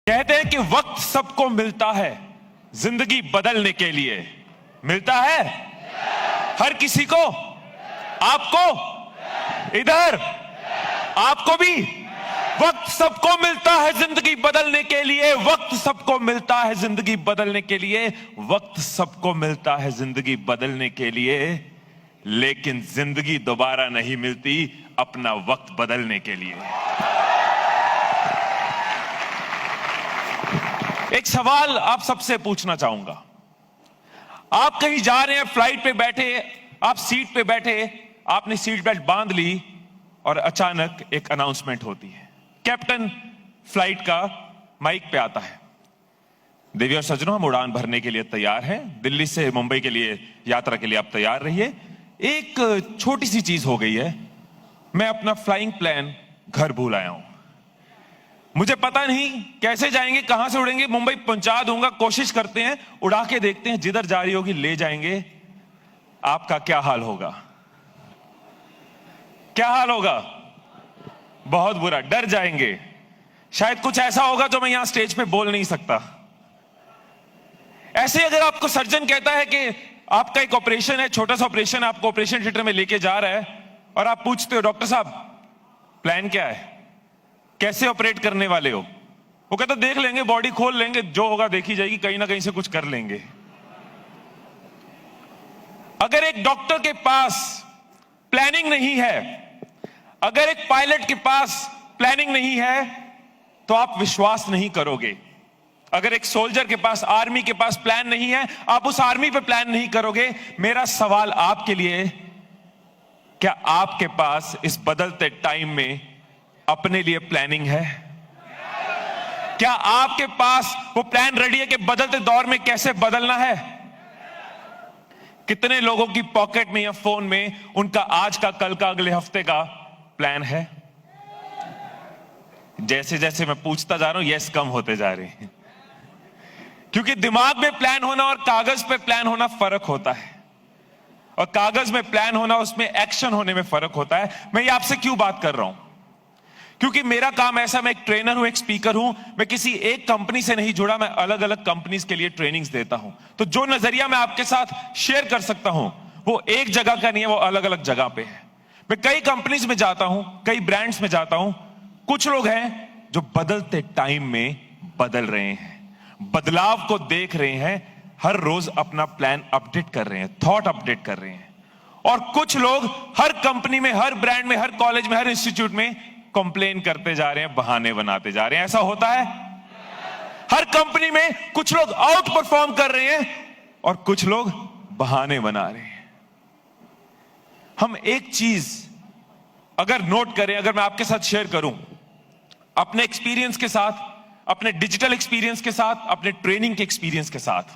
कहते हैं कि वक्त सबको मिलता है जिंदगी बदलने के लिए। मिलता है हर किसी को, आपको, इधर आपको भी। वक्त सबको मिलता है जिंदगी बदलने के लिए, वक्त सबको मिलता है जिंदगी बदलने के लिए, वक्त सबको मिलता है जिंदगी बदलने के लिए, लेकिन जिंदगी दोबारा नहीं मिलती अपना वक्त बदलने के लिए। एक सवाल आप सबसे पूछना चाहूंगा। आप कहीं जा रहे हैं, फ्लाइट पे बैठे, आप सीट पे बैठे, आपने सीट बेल्ट बांध ली और अचानक एक अनाउंसमेंट होती है। कैप्टन फ्लाइट का माइक पे आता है, देवी और सज्जनों, हम उड़ान भरने के लिए तैयार हैं, दिल्ली से मुंबई के लिए यात्रा के लिए आप तैयार रहिए। एक छोटी सी चीज हो गई है, मैं अपना फ्लाइंग प्लान घर भूल आया हूं। मुझे पता नहीं कैसे जाएंगे, कहां से उड़ेंगे, मुंबई पहुंचा दूंगा, कोशिश करते हैं, उड़ा के देखते हैं, जिधर जा रही होगी ले जाएंगे। आपका क्या हाल होगा? क्या हाल होगा? बहुत बुरा, डर जाएंगे। शायद कुछ ऐसा होगा जो मैं यहां स्टेज पे बोल नहीं सकता। ऐसे अगर आपको सर्जन कहता है कि आपका एक ऑपरेशन है, छोटा सा ऑपरेशन, आपको ऑपरेशन थिएटर में लेके जा रहा है, और आप पूछते हो डॉक्टर साहब प्लान क्या है, कैसे ऑपरेट करने वाले हो? वो कहता देख लेंगे, बॉडी खोल लेंगे, जो होगा देखी जाएगी, कहीं ना कहीं से कुछ कर लेंगे। अगर एक डॉक्टर के पास प्लानिंग नहीं है, अगर एक पायलट के पास प्लानिंग नहीं है, तो आप विश्वास नहीं करोगे। अगर एक सोल्जर के पास, आर्मी के पास प्लान नहीं है, आप उस आर्मी पे प्लान नहीं करोगे। मेरा सवाल आपके लिए, क्या आपके पास इस बदलते टाइम में अपने लिए प्लानिंग है? क्या आपके पास वो प्लान रेडी है कि बदलते दौर में कैसे बदलना है? कितने लोगों की पॉकेट में या फोन में उनका आज का, कल का, अगले हफ्ते का प्लान है? जैसे जैसे मैं पूछता जा रहा हूं, यस कम होते जा रहे हैं, क्योंकि दिमाग में प्लान होना और कागज पे प्लान होना फर्क होता है, और कागज में प्लान होना, उसमें एक्शन होने में फर्क होता है। मैं ये आपसे क्यों बात कर रहा हूं? क्योंकि मेरा काम ऐसा, मैं एक ट्रेनर हूं, एक स्पीकर हूं, मैं किसी एक कंपनी से नहीं जुड़ा, मैं अलग अलग कंपनीज के लिए ट्रेनिंग्स देता हूं। तो जो नजरिया मैं आपके साथ शेयर कर सकता हूं वो एक जगह का नहीं है, वो अलग अलग जगह पे है। मैं कई कंपनीज में जाता हूं, कई ब्रांड्स में जाता हूं। कुछ लोग हैं जो बदलते टाइम में बदल रहे हैं, बदलाव को देख रहे हैं, हर रोज अपना प्लान अपडेट कर रहे हैं, थॉट अपडेट कर रहे हैं। और कुछ लोग हर कंपनी में, हर ब्रांड में, हर कॉलेज में, हर इंस्टीट्यूट में कंप्लेन करते जा रहे हैं, बहाने बनाते जा रहे हैं। ऐसा होता है हर कंपनी में। कुछ लोग आउट परफॉर्म कर रहे हैं और कुछ लोग बहाने बना रहे हैं। हम एक चीज अगर नोट करें, अगर मैं आपके साथ शेयर करूं, अपने एक्सपीरियंस के साथ, अपने डिजिटल एक्सपीरियंस के साथ, अपने ट्रेनिंग के एक्सपीरियंस के साथ,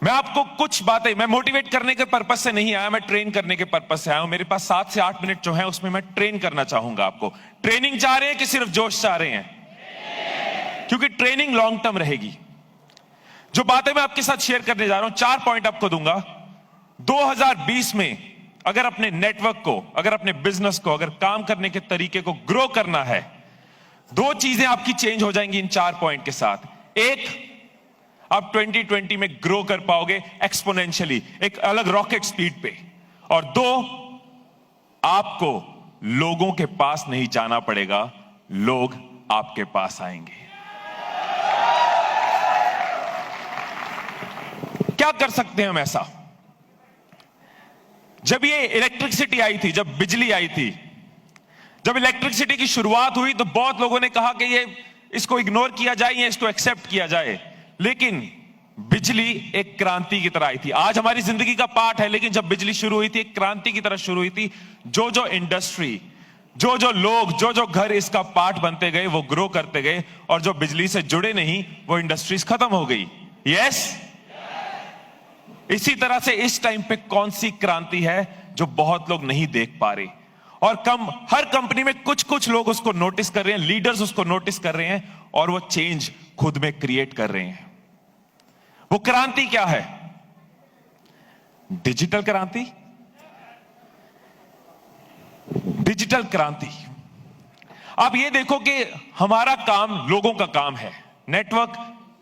मैं आपको कुछ बातें, मैं मोटिवेट करने के पर्पस से नहीं आया, मैं ट्रेन करने के पर्पस से आया हूं। मेरे पास 7 से 8 मिनट जो है उसमें मैं ट्रेन करना चाहूंगा आपको। ट्रेनिंग चाह रहे हैं कि सिर्फ जोश चाह रहे हैं? क्योंकि ट्रेनिंग लॉन्ग टर्म रहेगी। जो बातें मैं आपके साथ शेयर करने जा रहा हूं, 4 पॉइंट आपको दूंगा। 2020 में अगर अपने नेटवर्क को, अगर अपने बिजनेस को, अगर काम करने के तरीके को ग्रो करना है, 2 चीजें आपकी चेंज हो जाएंगी इन 4 पॉइंट के साथ। एक, आप 2020 में ग्रो कर पाओगे एक्सपोनेंशियली, एक अलग रॉकेट स्पीड पे। और 2, आपको लोगों के पास नहीं जाना पड़ेगा, लोग आपके पास आएंगे। क्या कर सकते हैं हम ऐसा? जब ये इलेक्ट्रिसिटी आई थी, जब बिजली आई थी, जब इलेक्ट्रिसिटी की शुरुआत हुई, तो बहुत लोगों ने कहा कि ये इसको इग्नोर किया जाए या इसको एक्सेप्ट किया जाए। लेकिन बिजली एक क्रांति की तरह आई थी। आज हमारी जिंदगी का पार्ट है, लेकिन जब बिजली शुरू हुई थी, एक क्रांति की तरह शुरू हुई थी। जो जो इंडस्ट्री, जो जो लोग, जो जो घर इसका पार्ट बनते गए, वो ग्रो करते गए, और जो बिजली से जुड़े नहीं, वो इंडस्ट्रीज खत्म हो गई। यस, इसी तरह से इस टाइम पे कौन सी क्रांति है जो बहुत लोग नहीं देख पा रहे, और हर कंपनी में कुछ कुछ लोग उसको नोटिस कर रहे हैं, लीडर्स उसको नोटिस कर रहे हैं, और वो चेंज खुद में क्रिएट कर रहे हैं। वो क्रांति क्या है? डिजिटल क्रांति। डिजिटल क्रांति। आप ये देखो कि हमारा काम लोगों का काम है, नेटवर्क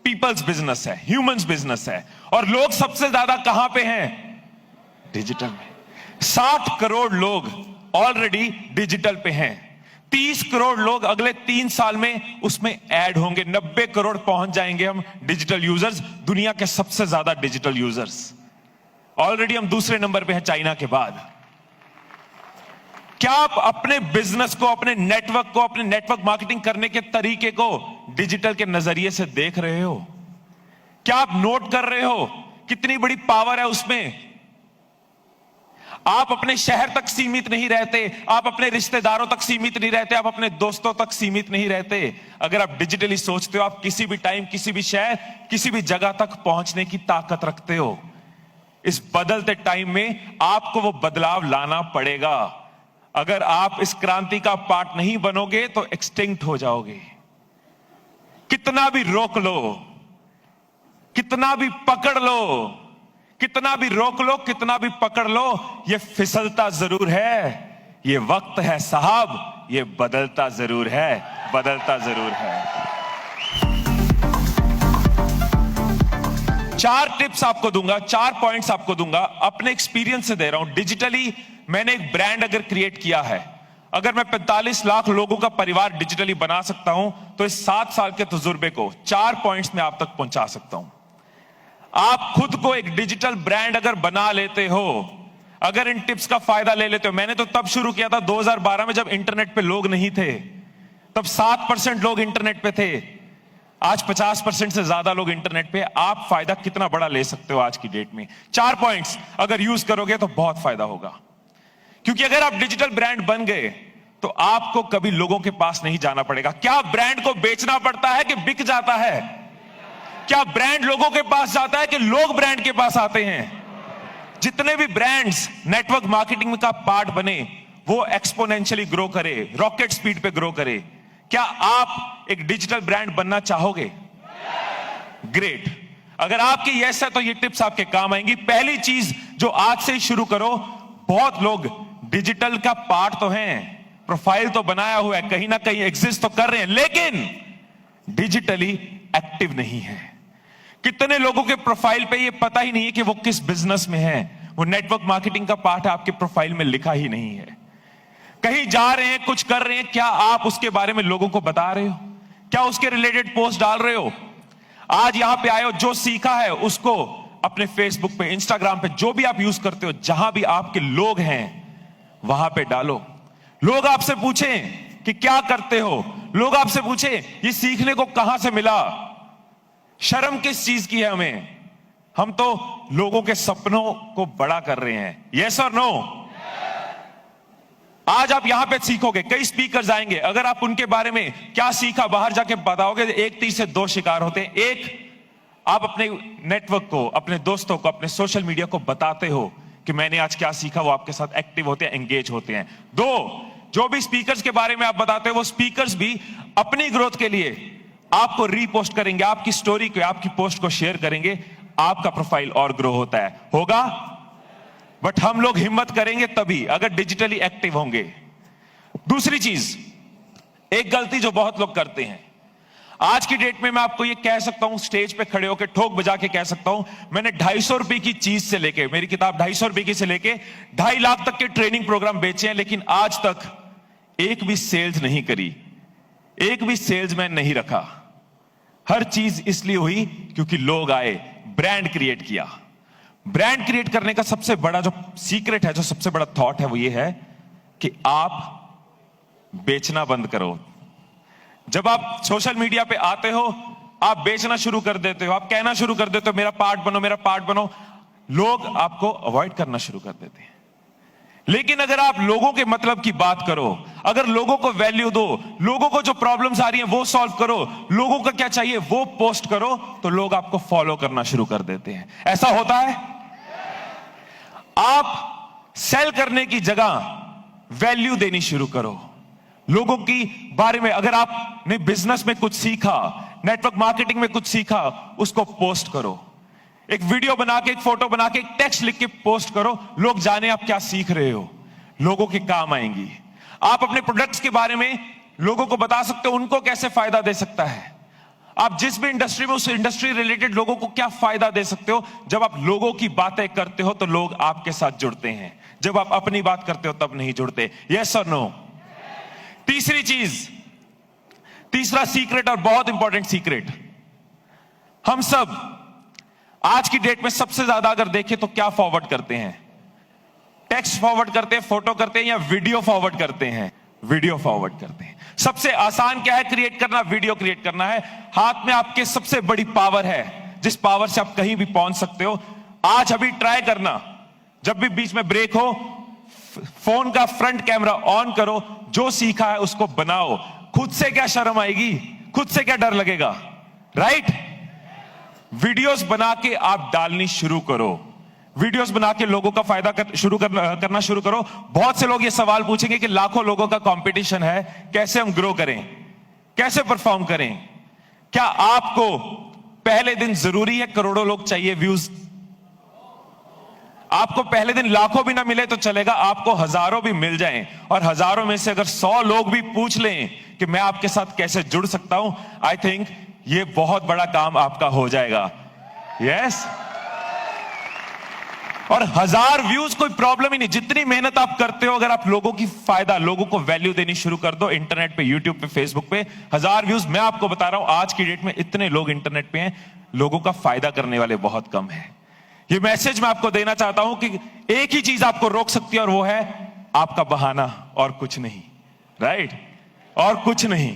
पीपल्स बिजनेस है, ह्यूमंस बिजनेस है, और लोग सबसे ज्यादा कहां पे हैं? डिजिटल में। 60 करोड़ लोग ऑलरेडी डिजिटल पे हैं, 30 करोड़ लोग अगले 3 साल में उसमें ऐड होंगे, 90 करोड़ पहुंच जाएंगे हम डिजिटल यूजर्स, दुनिया के सबसे ज्यादा डिजिटल यूजर्स। ऑलरेडी हम दूसरे नंबर पे हैं चाइना के बाद। क्या आप अपने बिजनेस को, अपने नेटवर्क को, अपने नेटवर्क मार्केटिंग करने के तरीके को डिजिटल के नजरिए से देख रहे हो? क्या आप नोट कर रहे हो कितनी बड़ी पावर है उसमें? आप अपने शहर तक सीमित नहीं रहते, आप अपने रिश्तेदारों तक सीमित नहीं रहते, आप अपने दोस्तों तक सीमित नहीं रहते। अगर आप डिजिटली सोचते हो, आप किसी भी टाइम, किसी भी शहर, किसी भी जगह तक पहुंचने की ताकत रखते हो। इस बदलते टाइम में आपको वो बदलाव लाना पड़ेगा। अगर आप इस क्रांति का पार्ट नहीं बनोगे तो एक्सटिंक्ट हो जाओगे। कितना भी रोक लो, कितना भी पकड़ लो, कितना भी रोक लो, कितना भी पकड़ लो, ये फिसलता जरूर है। ये वक्त है साहब, ये बदलता जरूर है, बदलता जरूर है। 4 टिप्स आपको दूंगा, 4 पॉइंट्स आपको दूंगा, अपने एक्सपीरियंस से दे रहा हूं। डिजिटली मैंने एक ब्रांड अगर क्रिएट किया है, अगर मैं 45 लाख लोगों का परिवार डिजिटली बना सकता हूं, तो इस 7 साल के तजुर्बे को 4 पॉइंट्स में आप तक पहुंचा सकता हूं। आप खुद को एक डिजिटल ब्रांड अगर बना लेते हो, अगर इन टिप्स का फायदा ले लेते हो। मैंने तो तब शुरू किया था 2012 में, जब इंटरनेट पे लोग नहीं थे, तब 7% लोग इंटरनेट पे थे, आज 50% से ज्यादा लोग इंटरनेट पे। आप फायदा कितना बड़ा ले सकते हो आज की डेट में? 4 पॉइंट्स अगर यूज करोगे तो बहुत फायदा होगा। क्योंकि अगर आप डिजिटल ब्रांड बन गए तो आपको कभी लोगों के पास नहीं जाना पड़ेगा। क्या ब्रांड को बेचना पड़ता है कि बिक जाता है? क्या ब्रांड लोगों के पास जाता है कि लोग ब्रांड के पास आते हैं? जितने भी ब्रांड्स नेटवर्क मार्केटिंग का पार्ट बने, वो एक्सपोनेंशियली ग्रो करे, रॉकेट स्पीड पे ग्रो करे। क्या आप एक डिजिटल ब्रांड बनना चाहोगे? ग्रेट। अगर आपकी यस है तो ये टिप्स आपके काम आएंगी। पहली चीज जो आज से ही शुरू करो, बहुत लोग डिजिटल का पार्ट तो हैं, प्रोफाइल तो बनाया हुआ है, कहीं ना कहीं एग्जिस्ट तो कर रहे हैं, लेकिन डिजिटली एक्टिव नहीं है। कितने लोगों के प्रोफाइल पे ये पता ही नहीं है कि वो किस बिजनेस में है, वो नेटवर्क मार्केटिंग का पार्ट आपके प्रोफाइल में लिखा ही नहीं है। कहीं जा रहे हैं, कुछ कर रहे हैं, क्या आप उसके बारे में लोगों को बता रहे हो? क्या उसके रिलेटेड पोस्ट डाल रहे हो? आज यहां पे आए हो, जो सीखा है उसको अपने फेसबुक पे, इंस्टाग्राम पे, जो भी आप यूज करते हो, जहां भी आपके लोग हैं वहां पे डालो। लोग आपसे पूछें कि क्या करते हो, लोग आपसे पूछें ये सीखने को कहां से मिला। शर्म किस चीज की है हमें? हम तो लोगों के सपनों को बड़ा कर रहे हैं। यस और नो? आज आप यहां पे सीखोगे, कई स्पीकर्स आएंगे, अगर आप उनके बारे में क्या सीखा बाहर जाके बताओगे, एक तीर से 2 शिकार होते हैं। एक, आप अपने नेटवर्क को, अपने दोस्तों को, अपने सोशल मीडिया को बताते हो कि मैंने आज क्या सीखा, वो आपके साथ एक्टिव होते हैं, एंगेज होते हैं। 2, जो भी स्पीकर्स के बारे में आप बताते हो, वो स्पीकर्स भी अपनी ग्रोथ के लिए आपको रीपोस्ट करेंगे, आपकी स्टोरी को, आपकी पोस्ट को शेयर करेंगे, आपका प्रोफाइल और ग्रो होता है। होगा? बट हम लोग हिम्मत करेंगे तभी अगर डिजिटली एक्टिव होंगे। दूसरी चीज, एक गलती जो बहुत लोग करते हैं आज की डेट में, मैं आपको ये कह सकता हूं, स्टेज पे खड़े होकर ठोक बजा के कह सकता हूं, मैंने 250 रुपए की चीज से लेके, मेरी किताब 250 रुपए की से लेके 2.5 लाख तक के ट्रेनिंग प्रोग्राम बेचे हैं, लेकिन आज तक एक भी सेल्स नहीं करी, एक भी सेल्समैन नहीं रखा। हर चीज इसलिए हुई क्योंकि लोग आए, ब्रांड क्रिएट किया। ब्रांड क्रिएट करने का सबसे बड़ा जो सीक्रेट है, जो सबसे बड़ा थॉट है, वो ये है कि आप बेचना बंद करो। जब आप सोशल मीडिया पे आते हो, आप बेचना शुरू कर देते हो, आप कहना शुरू कर देते हो मेरा पार्ट बनो, मेरा पार्ट बनो, लोग आपको अवॉइड करना शुरू कर देते हैं। लेकिन अगर आप लोगों के मतलब की बात करो, अगर लोगों को वैल्यू दो, लोगों को जो प्रॉब्लम्स आ रही हैं वो सॉल्व करो, लोगों को क्या चाहिए वो पोस्ट करो, तो लोग आपको फॉलो करना शुरू कर देते हैं। ऐसा होता है? आप सेल करने की जगह वैल्यू देनी शुरू करो लोगों की बारे में। अगर आपने बिजनेस में कुछ सीखा, नेटवर्क मार्केटिंग में कुछ सीखा, उसको पोस्ट करो। एक वीडियो बना के, एक फोटो बना के, एक टेक्स्ट लिख के पोस्ट करो, लोग जाने आप क्या सीख रहे हो, लोगों के काम आएंगी। आप अपने प्रोडक्ट्स के बारे में लोगों को बता सकते हो उनको कैसे फायदा दे सकता है। आप जिस भी इंडस्ट्री में, उस इंडस्ट्री रिलेटेड लोगों को क्या फायदा दे सकते हो। जब आप लोगों की बातें करते हो तो लोग आपके साथ जुड़ते हैं, जब आप अपनी बात करते हो तब नहीं जुड़ते। यस और नो। तीसरी चीज, तीसरा सीक्रेट और बहुत इंपॉर्टेंट सीक्रेट, हम सब आज की डेट में सबसे ज्यादा अगर देखें तो क्या फॉरवर्ड करते हैं? टेक्स्ट फॉरवर्ड करते हैं, फोटो करते हैं, या वीडियो फॉरवर्ड करते हैं? वीडियो फॉरवर्ड करते हैं। सबसे आसान क्या है क्रिएट करना? वीडियो क्रिएट करना है। हाथ में आपके सबसे बड़ी पावर है, जिस पावर से आप कहीं भी पहुंच सकते हो। आज अभी ट्राई करना, जब भी बीच में ब्रेक हो, फोन का फ्रंट कैमरा ऑन करो, जो सीखा है उसको बनाओ। खुद से क्या शर्म आएगी, खुद से क्या डर लगेगा, राइट? वीडियोस बना के आप डालनी शुरू करो, वीडियोस बना के लोगों का फायदा करना शुरू करो। बहुत से लोग ये सवाल पूछेंगे कि लाखों लोगों का कंपटीशन है, कैसे हम ग्रो करें, कैसे परफॉर्म करें? क्या आपको पहले दिन जरूरी है करोड़ों लोग चाहिए व्यूज? आपको पहले दिन लाखों भी ना मिले तो चलेगा, आपको हजारों भी मिल जाएं, और हजारों में से अगर 100 लोग भी पूछ लें कि मैं आपके साथ कैसे जुड़ सकता हूं, आई थिंक ये बहुत बड़ा काम आपका हो जाएगा। यस। और 1000 व्यूज कोई प्रॉब्लम ही नहीं। जितनी मेहनत आप करते हो, अगर आप लोगों की फायदा, लोगों को वैल्यू देनी शुरू कर दो, इंटरनेट पे, यूट्यूब पे, फेसबुक पे, 1000 व्यूज, मैं आपको बता रहा हूं आज की डेट में इतने लोग इंटरनेट पे हैं, लोगों का फायदा करने वाले बहुत कम है। ये मैसेज मैं आपको देना चाहता हूं कि एक ही चीज आपको रोक सकती है, और वो है आपका बहाना, और कुछ नहीं, राइट? और कुछ नहीं।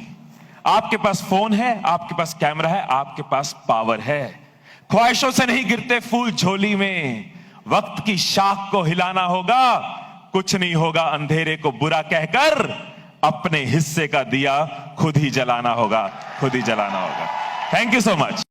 आपके पास फोन है, आपके पास कैमरा है, आपके पास पावर है। ख्वाहिशों से नहीं गिरते फूल झोली में, वक्त की शाख को हिलाना होगा, कुछ नहीं होगा अंधेरे को बुरा कहकर, अपने हिस्से का दिया खुद ही जलाना होगा, खुद ही जलाना होगा। Thank you so much.